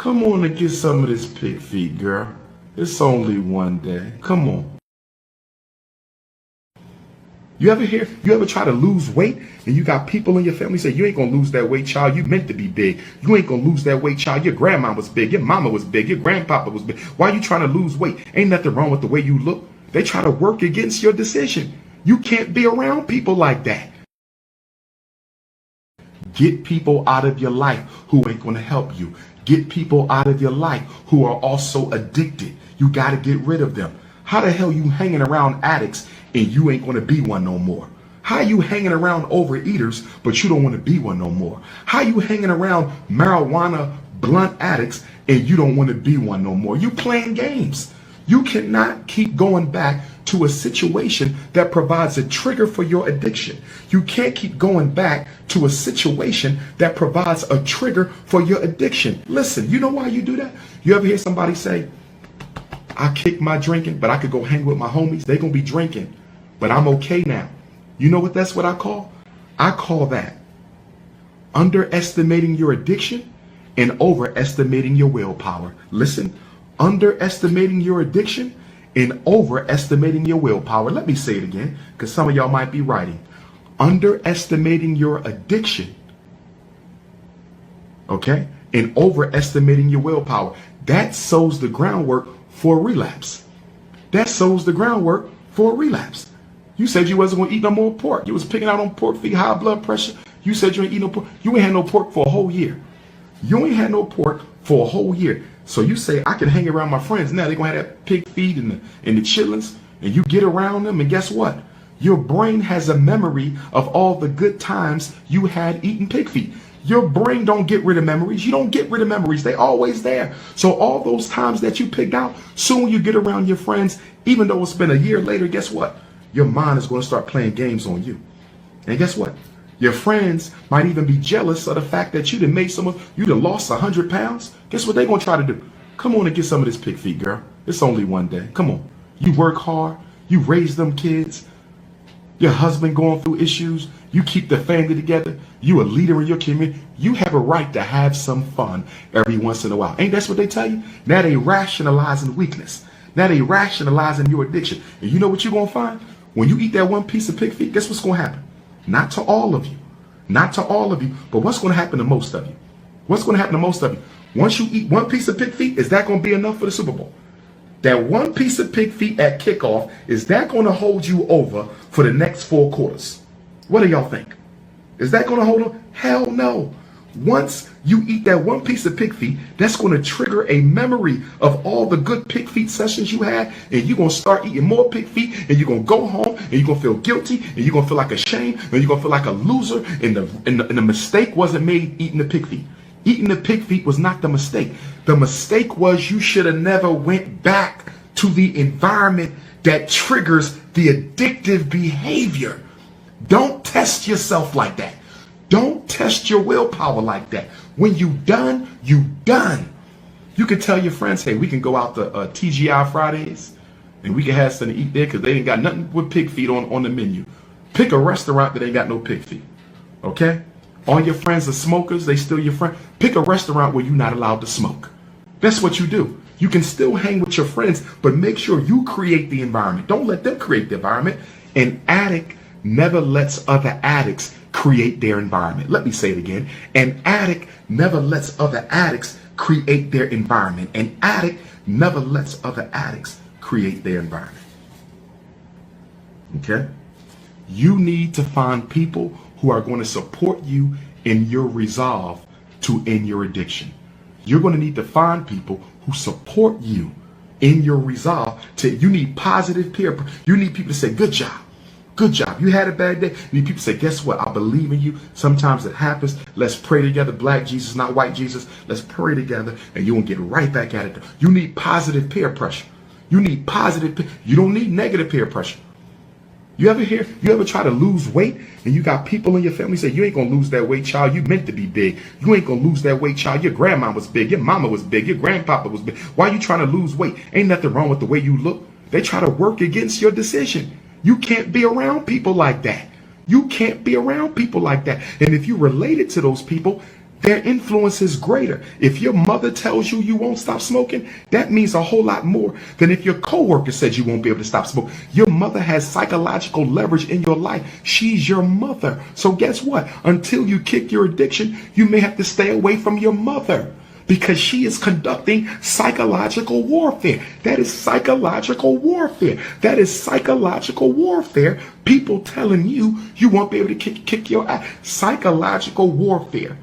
Come on and get some of this pig feet, girl. It's only one day. Come on. You ever try to lose weight and you got people in your family say, you ain't gonna lose that weight, child. You meant to be big. You ain't gonna lose that weight, child. Your grandma was big. Your mama was big. Your grandpapa was big. Why are you trying to lose weight? Ain't nothing wrong with the way you look. They try to work against your decision. You can't be around people like that. Get people out of your life who ain't gonna help you. Get people out of your life who are also addicted. You gotta get rid of them. How the hell you hanging around addicts and you ain't gonna be one no more? How you hanging around overeaters but you don't want to be one no more? How you hanging around marijuana blunt addicts and you don't want to be one no more? You playing games. You cannot keep going back to a situation that provides a trigger for your addiction. You can't keep going back to a situation that provides a trigger for your addiction. Listen, you know why you do that? You ever hear somebody say, I kicked my drinking, but I could go hang with my homies. They gonna be drinking, but I'm okay now. You know that's what I call? I call that underestimating your addiction and overestimating your willpower. Listen, underestimating your addiction and overestimating your willpower. Let me say it again, because some of y'all might be writing. Underestimating your addiction, okay, and overestimating your willpower. That sows the groundwork for a relapse. That sows the groundwork for a relapse. You said you wasn't going to eat no more pork. You was picking out on pork feet, high blood pressure. You said you ain't eat no pork. You ain't had no pork for a whole year. You ain't had no pork for a whole year. So you say, I can hang around my friends. Now they're going to have that pig feet and the chitlins. And you get around them, and guess what? Your brain has a memory of all the good times you had eating pig feet. Your brain don't get rid of memories. You don't get rid of memories. They always there. So all those times that you picked out, soon you get around your friends, even though it's been a year later, guess what? Your mind is going to start playing games on you. And guess what? Your friends might even be jealous of the fact that you done made you done lost 100 pounds. Guess what they're going to try to do? Come on and get some of this pig feet, girl. It's only one day. Come on. You work hard. You raise them kids. Your husband going through issues. You keep the family together. You a leader in your community. You have a right to have some fun every once in a while. Ain't that what they tell you? Now they rationalizing weakness. Now they rationalizing your addiction. And you know what you're going to find? When you eat that one piece of pig feet, guess what's going to happen? Not to all of you. Not to all of you. But what's going to happen to most of you? What's going to happen to most of you? Once you eat one piece of pig feet, is that going to be enough for the Super Bowl? That one piece of pig feet at kickoff, is that going to hold you over for the next 4 quarters? What do y'all think? Is that going to hold on? Hell no. Once you eat that one piece of pig feet, that's going to trigger a memory of all the good pig feet sessions you had, and you're going to start eating more pig feet, and you're going to go home, and you're going to feel guilty, and you're going to feel like ashamed, and you're going to feel like a loser, and the mistake wasn't made eating the pig feet. Eating the pig feet was not the mistake. The mistake was you should have never went back to the environment that triggers the addictive behavior. Don't test yourself like that. Don't test your willpower like that. When you done, you done. You can tell your friends, hey, we can go out to TGI Fridays and we can have something to eat there because they ain't got nothing with pig feet on the menu. Pick a restaurant that ain't got no pig feet. Okay? All your friends are smokers, they still your friend. Pick a restaurant where you're not allowed to smoke. That's what you do. You can still hang with your friends, but make sure you create the environment. Don't let them create the environment. An addict never lets other addicts create their environment. Let me say it again. An addict never lets other addicts create their environment. An addict never lets other addicts create their environment. Okay? You need to find people who are going to support you in your resolve to end your addiction. You're going to need to find people who support you in your resolve to, you need positive peer. You need people to say, good job. Good job. You had a bad day. You need people to say, guess what? I believe in you. Sometimes it happens. Let's pray together. Black Jesus, not white Jesus. Let's pray together and you won't get right back at it. You need positive peer pressure. You need positive. You don't need negative peer pressure. You ever try to lose weight and you got people in your family say, you ain't going to lose that weight, child. You meant to be big. You ain't going to lose that weight, child. Your grandma was big. Your mama was big. Your grandpapa was big. Why are you trying to lose weight? Ain't nothing wrong with the way you look. They try to work against your decision. You can't be around people like that. You can't be around people like that. And if you related to those people, their influence is greater. If your mother tells you you won't stop smoking, that means a whole lot more than if your coworker says you won't be able to stop smoking. Your mother has psychological leverage in your life. She's your mother. So guess what? Until you kick your addiction, you may have to stay away from your mother, because she is conducting psychological warfare. That is psychological warfare. That is psychological warfare. People telling you you won't be able to kick your ass. Psychological warfare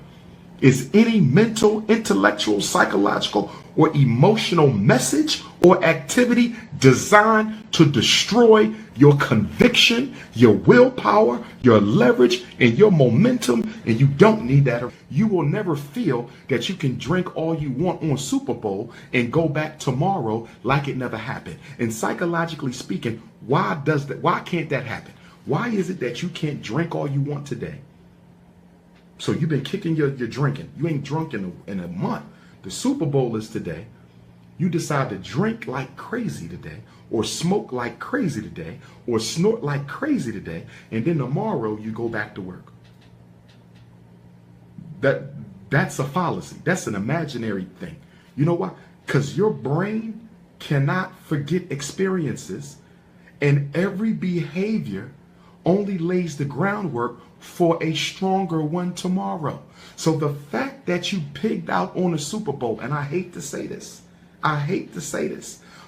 is any mental, intellectual, psychological, or emotional message or activity designed to destroy your conviction, your willpower, your leverage, and your momentum, and you don't need that. You will never feel that you can drink all you want on Super Bowl and go back tomorrow like it never happened. And psychologically speaking, why can't that happen? Why is it that you can't drink all you want today? So you've been kicking your drinking. You ain't drunk in a month. The Super Bowl is today. You decide to drink like crazy today, or smoke like crazy today, or snort like crazy today, and then tomorrow you go back to work. That's a fallacy. That's an imaginary thing. You know why? Because your brain cannot forget experiences, and every behavior only lays the groundwork for a stronger one tomorrow. So the fact that you pigged out on the Super Bowl, and I hate to say this,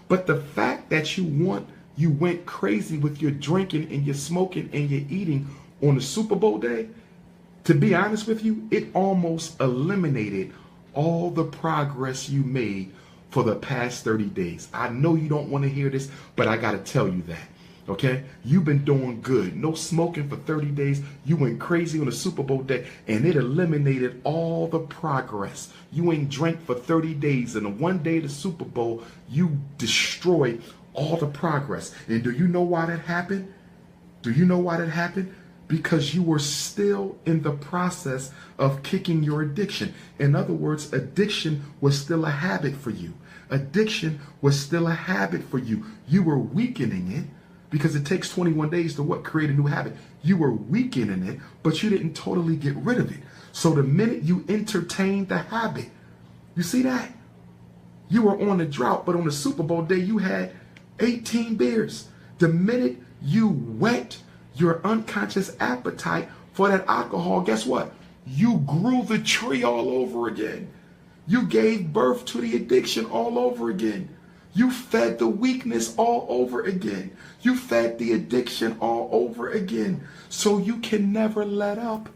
but the fact that you went crazy with your drinking and your smoking and your eating on the Super Bowl day, to be honest with you, it almost eliminated all the progress you made for the past 30 days. I know you don't want to hear this, but I got to tell you that. Okay, you've been doing good. No smoking for 30 days. You went crazy on the Super Bowl day, and it eliminated all the progress. You ain't drank for 30 days, and on one day of the Super Bowl, you destroyed all the progress. And do you know why that happened? Do you know why that happened? Because you were still in the process of kicking your addiction. In other words, addiction was still a habit for you. Addiction was still a habit for you. You were weakening it, because it takes 21 days to create a new habit. You were weakening it, but you didn't totally get rid of it. So the minute you entertained the habit, you see that? You were on a drought, but on the Super Bowl day, you had 18 beers. The minute you whet your unconscious appetite for that alcohol, guess what? You grew the tree all over again. You gave birth to the addiction all over again. You fed the weakness all over again. You fed the addiction all over again. So you can never let up.